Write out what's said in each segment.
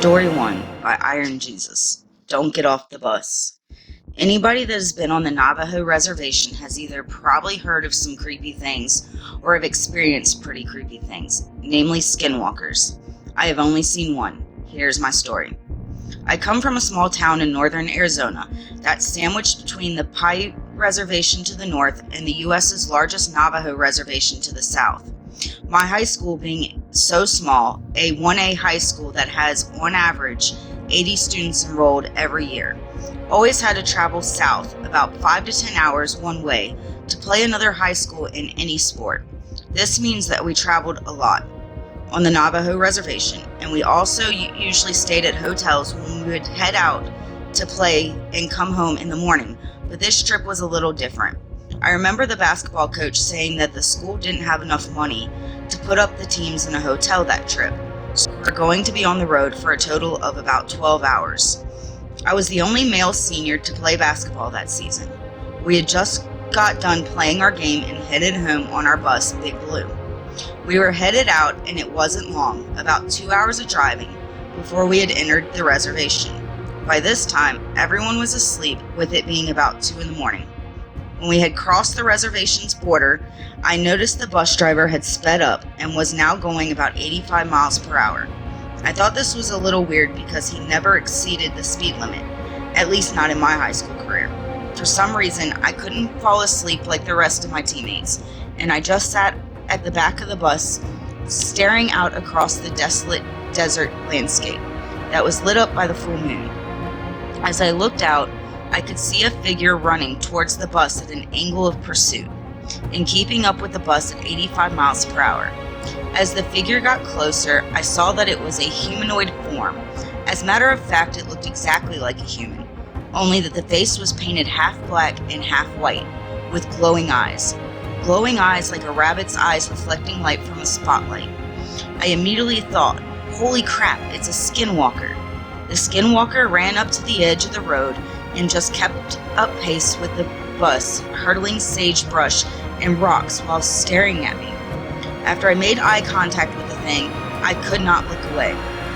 Story 1 by Iron Jesus. Don't get off the bus. Anybody that has been on the Navajo reservation has either probably heard of some creepy things or have experienced pretty creepy things, namely skinwalkers. I have only seen one. Here's my story. I come from a small town in northern Arizona that's sandwiched between the Paiute Reservation to the north and the U.S.'s largest Navajo reservation to the south. My high school being so small, a 1A high school that has, on average, 80 students enrolled every year, always had to travel south about 5 to 10 hours one way to play another high school in any sport. This means that we traveled a lot on the Navajo reservation, and we also usually stayed at hotels when we would head out to play and come home in the morning, but this trip was a little different. I remember the basketball coach saying that the school didn't have enough money to put up the teams in a hotel that trip, so we're going to be on the road for a total of about 12 hours. I was the only male senior to play basketball that season. We had just got done playing our game and headed home on our bus, Big Blue. We were headed out, and it wasn't long, about 2 hours of driving, before we had entered the reservation. By this time, everyone was asleep, with it being about 2 in the morning. When we had crossed the reservation's border, I noticed the bus driver had sped up and was now going about 85 miles per hour. I thought this was a little weird because he never exceeded the speed limit, at least not in my high school career. For some reason, I couldn't fall asleep like the rest of my teammates, and I just sat at the back of the bus, staring out across the desolate desert landscape that was lit up by the full moon. As I looked out, I could see a figure running towards the bus at an angle of pursuit, and keeping up with the bus at 85 miles per hour. As the figure got closer, I saw that it was a humanoid form. As a matter of fact, it looked exactly like a human, only that the face was painted half black and half white, with glowing eyes. Glowing eyes like a rabbit's eyes reflecting light from a spotlight. I immediately thought, holy crap, it's a skinwalker. The skinwalker ran up to the edge of the road and just kept up pace with the bus, hurtling sagebrush and rocks while staring at me. After I made eye contact with the thing, I could not look away.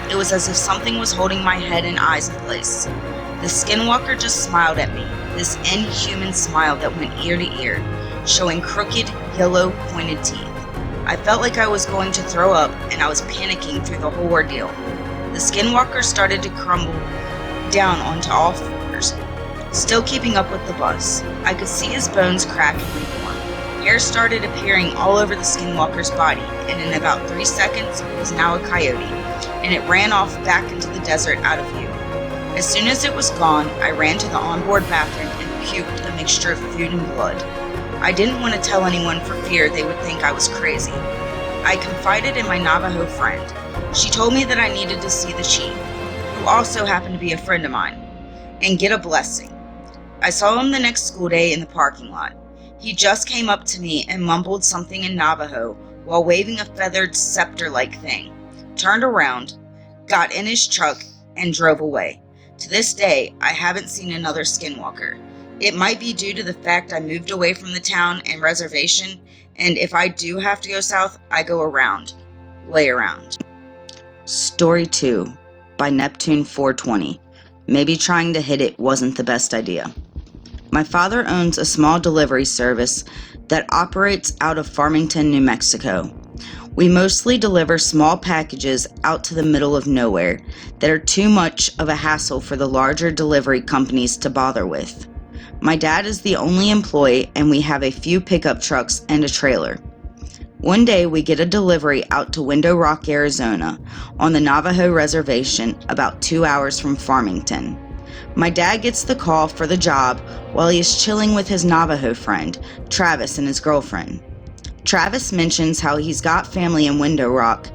It was as if something was holding my head and eyes in place. The skinwalker just smiled at me, this inhuman smile that went ear to ear, showing crooked, yellow, pointed teeth. I felt like I was going to throw up, and I was panicking through the whole ordeal. The skinwalker started to crumble down onto all fours, still keeping up with the bus. I could see his bones crack and reform. Hair started appearing all over the skinwalker's body, and in about 3 seconds, it was now a coyote, and it ran off back into the desert out of view. As soon as it was gone, I ran to the onboard bathroom and puked a mixture of food and blood. I didn't want to tell anyone for fear they would think I was crazy. I confided in my Navajo friend. She told me that I needed to see the chief, who also happened to be a friend of mine, and get a blessing. I saw him the next school day in the parking lot. He just came up to me and mumbled something in Navajo while waving a feathered scepter-like thing, turned around, got in his truck, and drove away. To this day, I haven't seen another skinwalker. It might be due to the fact I moved away from the town and reservation, and if I do have to go south, I go around. Lay around. Story 2 by Neptune 420. Maybe trying to hit it wasn't the best idea. My father owns a small delivery service that operates out of Farmington, New Mexico. We mostly deliver small packages out to the middle of nowhere that are too much of a hassle for the larger delivery companies to bother with. My dad is the only employee, and we have a few pickup trucks and a trailer. One day we get a delivery out to Window Rock, Arizona, on the Navajo reservation about 2 hours from Farmington. My dad gets the call for the job while he is chilling with his Navajo friend, Travis, and his girlfriend. Travis mentions how he's got family in Window Rock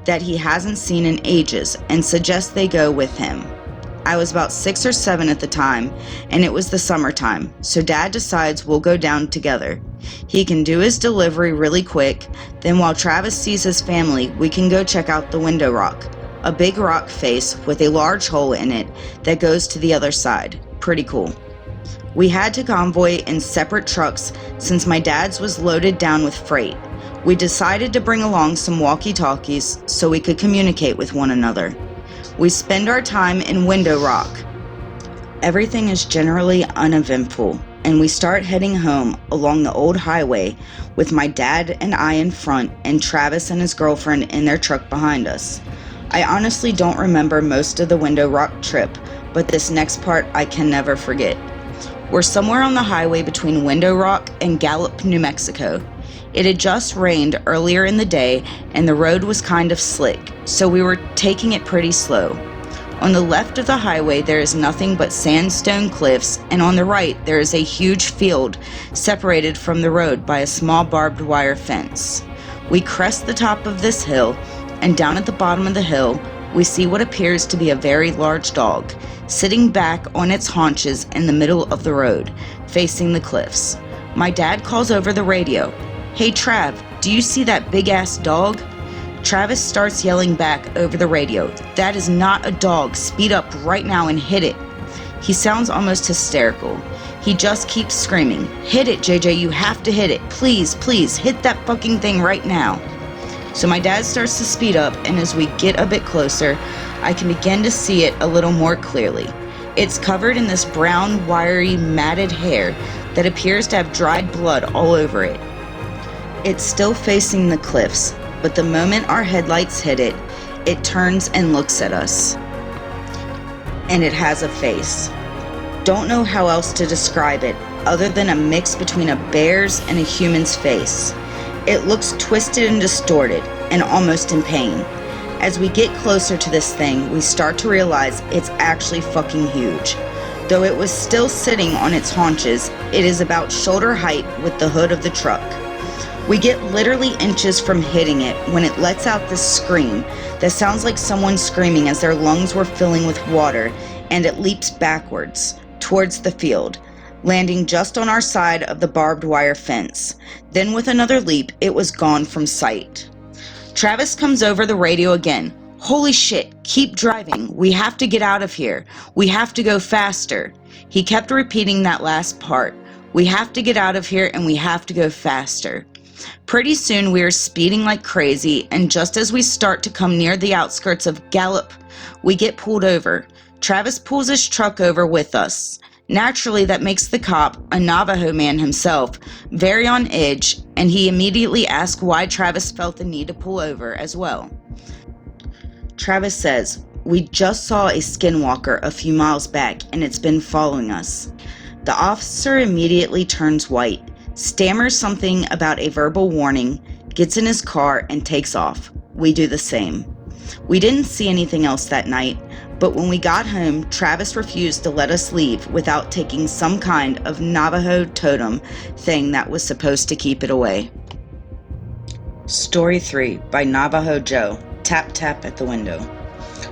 that he hasn't seen in ages and suggests they go with him. I was about 6 or 7 at the time, and it was the summertime, so Dad decides we'll go down together. He can do his delivery really quick, then while Travis sees his family, we can go check out the Window Rock, a big rock face with a large hole in it that goes to the other side. Pretty cool. We had to convoy in separate trucks since my dad's was loaded down with freight. We decided to bring along some walkie-talkies so we could communicate with one another. We spend our time in Window Rock. Everything is generally uneventful, and we start heading home along the old highway with my dad and I in front and Travis and his girlfriend in their truck behind us. I honestly don't remember most of the Window Rock trip, but this next part I can never forget. We're somewhere on the highway between Window Rock and Gallup, New Mexico. It had just rained earlier in the day and the road was kind of slick, so we were taking it pretty slow. On the left of the highway there is nothing but sandstone cliffs, and on the right there is a huge field separated from the road by a small barbed wire fence. We crest the top of this hill, and down at the bottom of the hill we see what appears to be a very large dog, sitting back on its haunches in the middle of the road, facing the cliffs. My dad calls over the radio, "Hey Trav, do you see that big-ass dog?" Travis starts yelling back over the radio, "That is not a dog, speed up right now and hit it." He sounds almost hysterical. He just keeps screaming, "Hit it, JJ, you have to hit it. Please, please, hit that fucking thing right now." So my dad starts to speed up, and as we get a bit closer, I can begin to see it a little more clearly. It's covered in this brown, wiry, matted hair that appears to have dried blood all over it. It's still facing the cliffs, but the moment our headlights hit it, it turns and looks at us. And it has a face. Don't know how else to describe it, other than a mix between a bear's and a human's face. It looks twisted and distorted, and almost in pain. As we get closer to this thing, we start to realize it's actually fucking huge. Though it was still sitting on its haunches, it is about shoulder height with the hood of the truck. We get literally inches from hitting it when it lets out this scream that sounds like someone screaming as their lungs were filling with water, and it leaps backwards towards the field, landing just on our side of the barbed wire fence. Then with another leap, it was gone from sight. Travis comes over the radio again. "Holy shit, keep driving. We have to get out of here. We have to go faster." He kept repeating that last part. We have to get out of here and we have to go faster. Pretty soon we are speeding like crazy, and just as we start to come near the outskirts of Gallup, we get pulled over. Travis pulls his truck over with us. Naturally, that makes the cop, a Navajo man himself, very on edge, and he immediately asks why Travis felt the need to pull over as well. Travis says, "We just saw a Skinwalker a few miles back, and it's been following us." The officer immediately turns white, stammers something about a verbal warning, gets in his car, and takes off. We do the same. We didn't see anything else that night, but when we got home, Travis refused to let us leave without taking some kind of Navajo totem thing that was supposed to keep it away. Story 3 by Navajo Joe. Tap tap at the window.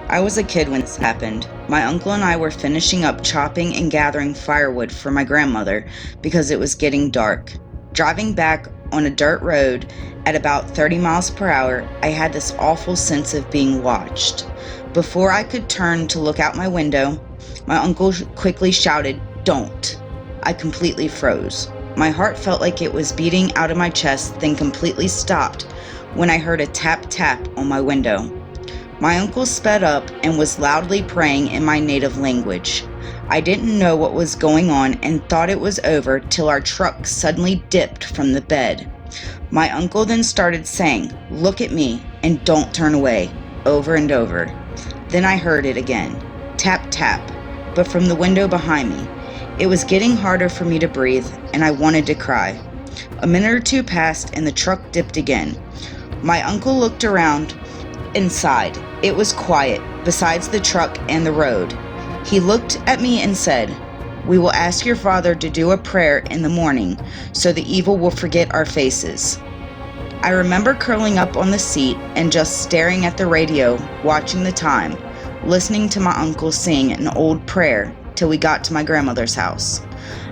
I was a kid when this happened. My uncle and I were finishing up chopping and gathering firewood for my grandmother because it was getting dark. Driving back on a dirt road at about 30 miles per hour, I had this awful sense of being watched. Before I could turn to look out my window, my uncle quickly shouted, "Don't." I completely froze. My heart felt like it was beating out of my chest, then completely stopped when I heard a tap tap on my window. My uncle sped up and was loudly praying in my native language. I didn't know what was going on and thought it was over till our truck suddenly dipped from the bed. My uncle then started saying, "Look at me and don't turn away," over and over. Then I heard it again, tap tap, but from the window behind me. It was getting harder for me to breathe and I wanted to cry. A minute or two passed and the truck dipped again. My uncle looked around and sighed. It was quiet, besides the truck and the road. He looked at me and said, "We will ask your father to do a prayer in the morning, so the evil will forget our faces." I remember curling up on the seat and just staring at the radio, watching the time, listening to my uncle sing an old prayer till we got to my grandmother's house.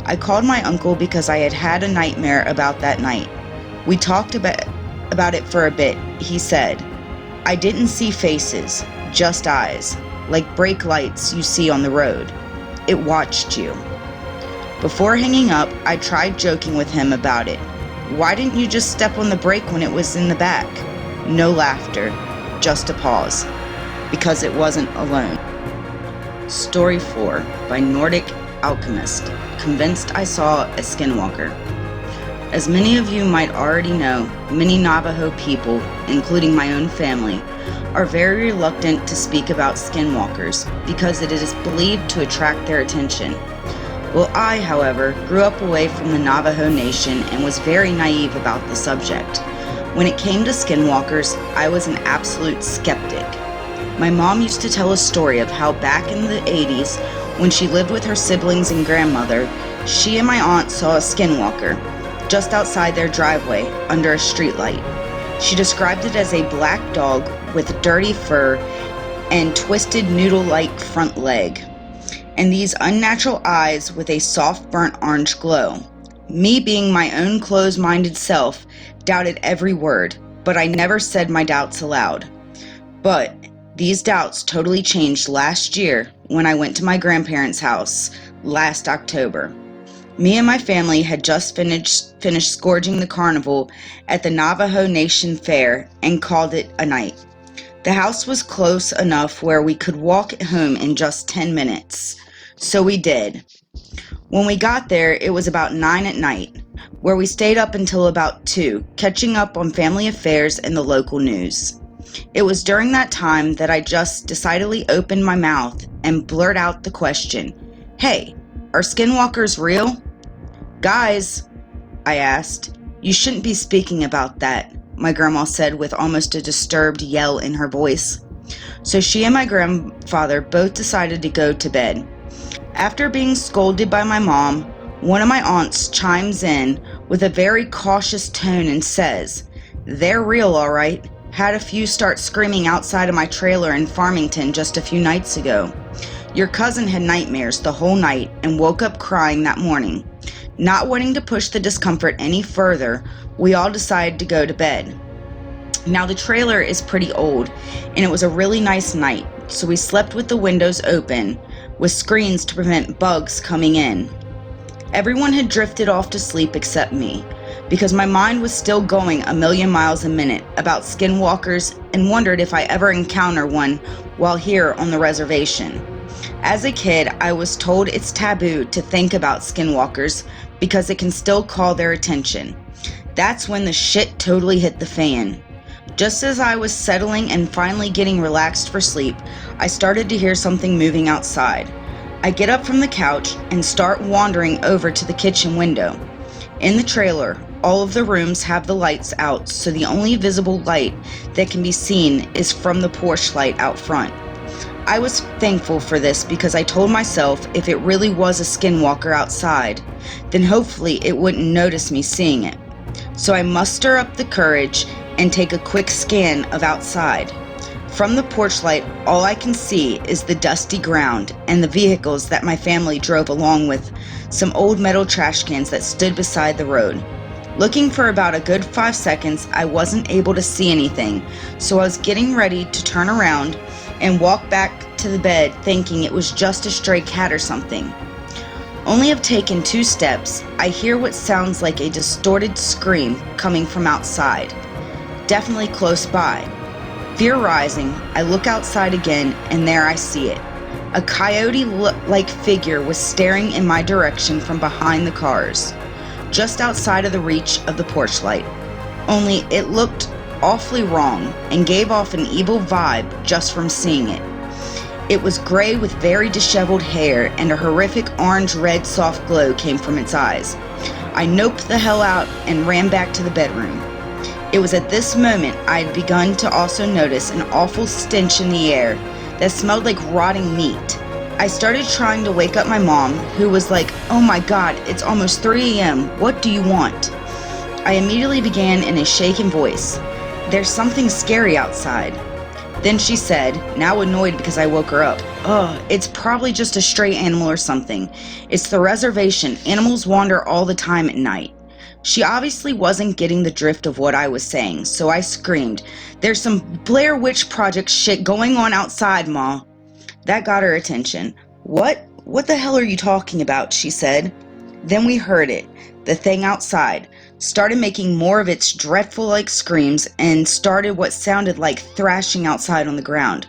I called my uncle because I had had a nightmare about that night. We talked about it for a bit. He said, "I didn't see faces, just eyes, like brake lights you see on the road. It watched you." Before hanging up, I tried joking with him about it. "Why didn't you just step on the brake when it was in the back?" No laughter, just a pause. because it wasn't alone. Story 4 by Nordic Alchemist. Convinced I saw a Skinwalker. As many of you might already know, many Navajo people, including my own family, are very reluctant to speak about skinwalkers because it is believed to attract their attention. Well, I, however, grew up away from the Navajo Nation and was very naive about the subject. When it came to skinwalkers, I was an absolute skeptic. My mom used to tell a story of how back in the 80s, when she lived with her siblings and grandmother, she and my aunt saw a skinwalker just outside their driveway under a streetlight. She described it as a black dog with dirty fur and twisted noodle-like front leg, and these unnatural eyes with a soft burnt orange glow. Me, being my own closed-minded self, doubted every word, but I never said my doubts aloud. But these doubts totally changed last year when I went to my grandparents' house last October. Me and my family had just finished scourging the carnival at the Navajo Nation Fair and called it a night. The house was close enough where we could walk home in just 10 minutes. So we did. When we got there, it was about 9 at night, where we stayed up until about 2, catching up on family affairs and the local news. It was during that time that I just decidedly opened my mouth and blurted out the question, "Hey, are skinwalkers real?" "Guys," I asked, "you shouldn't be speaking about that," my grandma said with almost a disturbed yell in her voice. So she and my grandfather both decided to go to bed. After being scolded by my mom, one of my aunts chimes in with a very cautious tone and says, "They're real, all right. Had a few start screaming outside of my trailer in Farmington just a few nights ago. Your cousin had nightmares the whole night and woke up crying that morning." Not wanting to push the discomfort any further, we all decided to go to bed. Now the trailer is pretty old, and it was a really nice night, so we slept with the windows open, with screens to prevent bugs coming in. Everyone had drifted off to sleep except me, because my mind was still going a million miles a minute about skinwalkers and wondered if I ever encounter one while here on the reservation. As a kid, I was told it's taboo to think about skinwalkers because it can still call their attention. That's when the shit totally hit the fan. Just as I was settling and finally getting relaxed for sleep, I started to hear something moving outside. I get up from the couch and start wandering over to the kitchen window. In the trailer, all of the rooms have the lights out, so the only visible light that can be seen is from the porch light out front. I was thankful for this because I told myself if it really was a skinwalker outside, then hopefully it wouldn't notice me seeing it. So I muster up the courage and take a quick scan of outside. From the porch light, all I can see is the dusty ground and the vehicles that my family drove, along with some old metal trash cans that stood beside the road. Looking for about a good 5 seconds, I wasn't able to see anything, so I was getting ready to turn around and walk back to the bed thinking it was just a stray cat or something. Only have taken 2 steps, I hear what sounds like a distorted scream coming from outside, definitely close by. Fear rising, I look outside again, and there I see it. A coyote-like figure was staring in my direction from behind the cars, just outside of the reach of the porch light. Only it looked awfully wrong and gave off an evil vibe just from seeing it. It was gray with very disheveled hair, and a horrific orange-red soft glow came from its eyes. I noped the hell out and ran back to the bedroom. It was at this moment I had begun to also notice an awful stench in the air that smelled like rotting meat. I started trying to wake up my mom, who was like, "Oh my God, it's almost 3 a.m. What do you want?" I immediately began in a shaken voice, "There's something scary outside." Then she said, now annoyed because I woke her up, "It's probably just a stray animal or something. It's the reservation. Animals wander all the time at night." She obviously wasn't getting the drift of what I was saying, so I screamed, "There's some Blair Witch Project shit going on outside, Ma." That got her attention. What the hell are you talking about?" she said. Then we heard it. The thing outside started making more of its dreadful-like screams and started what sounded like thrashing outside on the ground.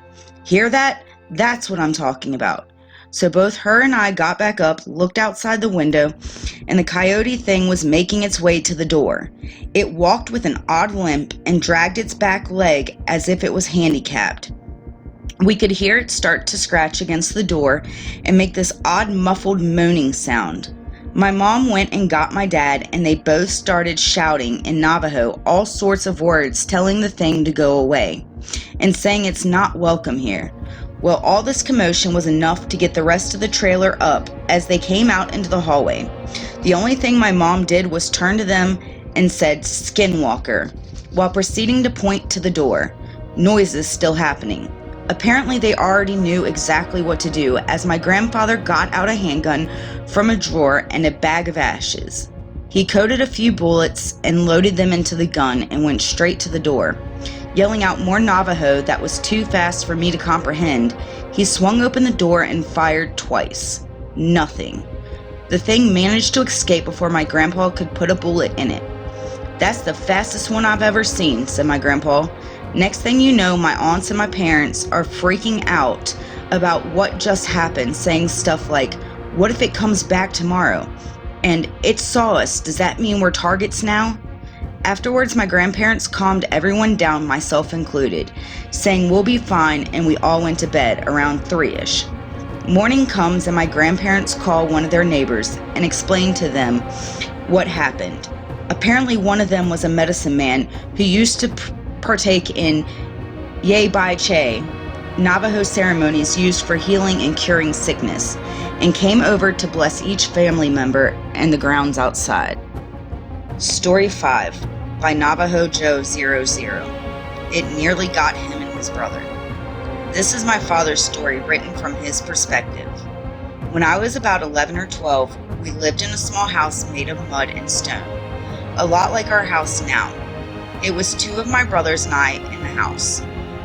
Hear that? That's what I'm talking about. So both her and I got back up, looked outside the window, and the coyote thing was making its way to the door. It walked with an odd limp and dragged its back leg as if it was handicapped. We could hear it start to scratch against the door and make this odd muffled moaning sound. My mom went and got my dad, and they both started shouting in Navajo all sorts of words, telling the thing to go away and saying it's not welcome here. Well, all this commotion was enough to get the rest of the trailer up as they came out into the hallway. The only thing my mom did was turn to them and said, "Skinwalker," while proceeding to point to the door. Noises still happening. Apparently they already knew exactly what to do, as my grandfather got out a handgun from a drawer and a bag of ashes. He coated a few bullets and loaded them into the gun and went straight to the door. Yelling out more Navajo that was too fast for me to comprehend, he swung open the door and fired twice. Nothing. The thing managed to escape before my grandpa could put a bullet in it. "That's the fastest one I've ever seen," said my grandpa. Next thing you know, my aunts and my parents are freaking out about what just happened, saying stuff like, "What if it comes back tomorrow?" And "It saw us. Does that mean we're targets now?" Afterwards, my grandparents calmed everyone down, myself included, saying we'll be fine, and we all went to bed around 3-ish. Morning comes and my grandparents call one of their neighbors and explain to them what happened. Apparently one of them was a medicine man who used to partake in Yay Bai Che, Navajo ceremonies used for healing and curing sickness, and came over to bless each family member and the grounds outside. Story 5 by Navajo Joe 00. It nearly got him and his brother. This is my father's story written from his perspective. When I was about 11 or 12, we lived in a small house made of mud and stone, a lot like our house now. It was 2 of my brothers and I in the house.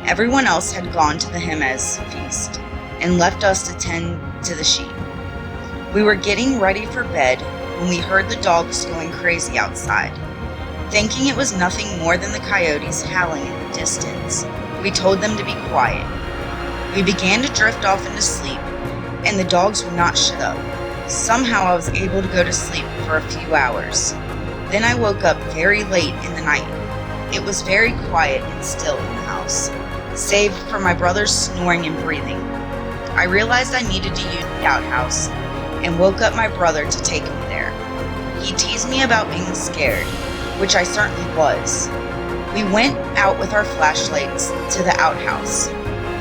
Everyone else had gone to the Jemez feast and left us to tend to the sheep. We were getting ready for bed when we heard the dogs going crazy outside. Thinking it was nothing more than the coyotes howling in the distance, we told them to be quiet. We began to drift off into sleep, and the dogs would not shut up. Somehow I was able to go to sleep for a few hours. Then I woke up very late in the night. It was very quiet and still in the house, save for my brother's snoring and breathing. I realized I needed to use the outhouse and woke up my brother to take me there. He teased me about being scared, which I certainly was. We went out with our flashlights to the outhouse.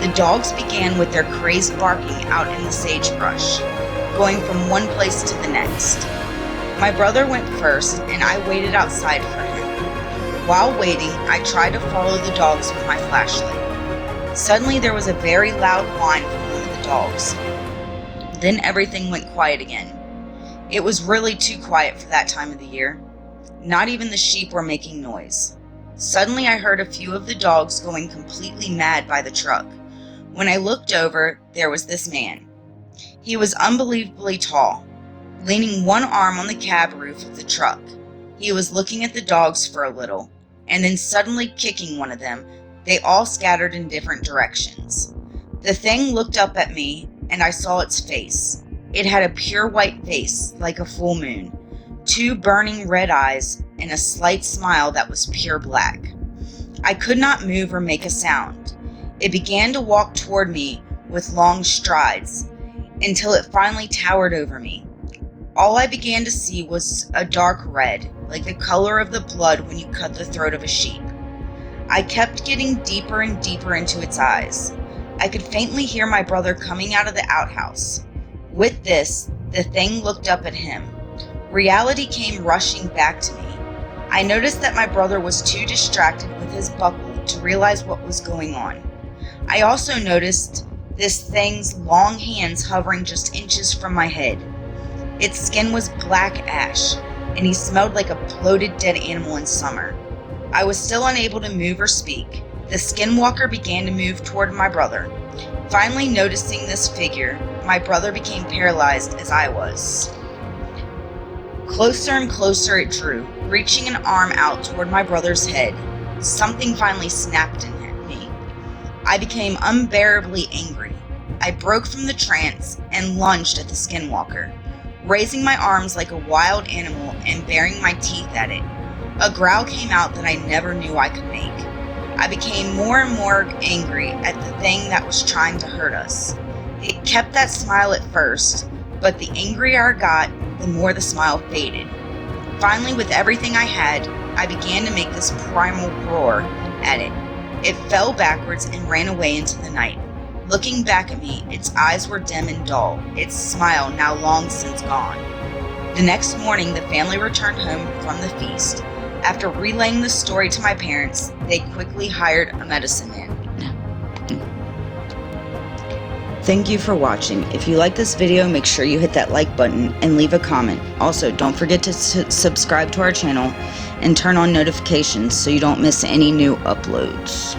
The dogs began with their crazed barking out in the sagebrush, going from one place to the next. My brother went first, and I waited outside for him. While waiting, I tried to follow the dogs with my flashlight. Suddenly, there was a very loud whine from one of the dogs. Then everything went quiet again. It was really too quiet for that time of the year. Not even the sheep were making noise. Suddenly, I heard a few of the dogs going completely mad by the truck. When I looked over, there was this man. He was unbelievably tall, leaning one arm on the cab roof of the truck. He was looking at the dogs for a little, and then suddenly kicking one of them. They all scattered in different directions. The thing looked up at me, and I saw its face. It had a pure white face, like a full moon, 2 burning red eyes, and a slight smile that was pure black. I could not move or make a sound. It began to walk toward me with long strides, until it finally towered over me. All I began to see was a dark red, like the color of the blood when you cut the throat of a sheep. I kept getting deeper and deeper into its eyes. I could faintly hear my brother coming out of the outhouse. With this, the thing looked up at him. Reality came rushing back to me. I noticed that my brother was too distracted with his buckle to realize what was going on. I also noticed this thing's long hands hovering just inches from my head. Its skin was black ash, and he smelled like a bloated dead animal in summer. I was still unable to move or speak. The Skinwalker began to move toward my brother. Finally noticing this figure, my brother became paralyzed as I was. Closer and closer it drew, reaching an arm out toward my brother's head. Something finally snapped at me. I became unbearably angry. I broke from the trance and lunged at the Skinwalker, raising my arms like a wild animal and baring my teeth at it. A growl came out that I never knew I could make. I became more and more angry at the thing that was trying to hurt us. It kept that smile at first, but the angrier I got, the more the smile faded. Finally, with everything I had, I began to make this primal roar at it. It fell backwards and ran away into the night. Looking back at me, its eyes were dim and dull, its smile now long since gone. The next morning, the family returned home from the feast. After relaying the story to my parents, they quickly hired a medicine man. Thank you for watching. If you like this video, make sure you hit that like button and leave a comment. Also, don't forget to subscribe to our channel and turn on notifications so you don't miss any new uploads.